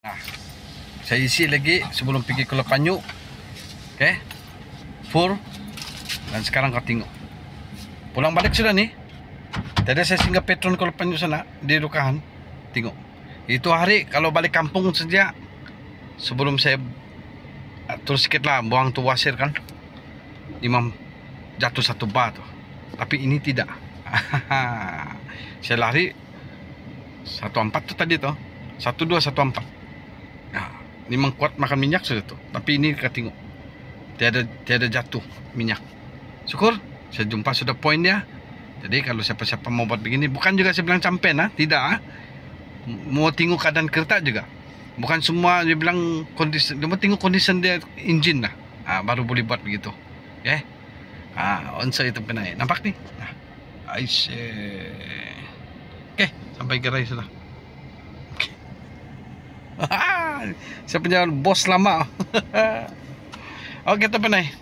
Nah, saya isi lagi sebelum pergi ke Lepanyu. Okay, full. Dan sekarang kau tengok, pulang balik sudah nih. Tadi saya singgah Petron ke Lepanyu sana di Dukahan. Tengok, itu hari kalau balik kampung saja, sebelum saya terus sikit lah buang tu wasir kan, Imam jatuh satu bar tu. Tapi ini tidak. Saya lari 14 tu tadi tu, 12 14. Nah, memang kuat makan minyak sudah tu. Tapi ini kita tengok, tiada jatuh minyak. Syukur saya jumpa sudah poin dia. Jadi kalau siapa-siapa mau buat begini, bukan juga saya bilang campen tidak mau tengok keadaan kereta juga. Bukan semua dia bilang kondisi, dia mau tengok kondisi dia engine lah. Baru boleh buat begitu. Okay. Onsa itu penai. Nampak nih. Okay, sampai gerai sudah. Okay. Saya punya bos lama. Oke, itu penai.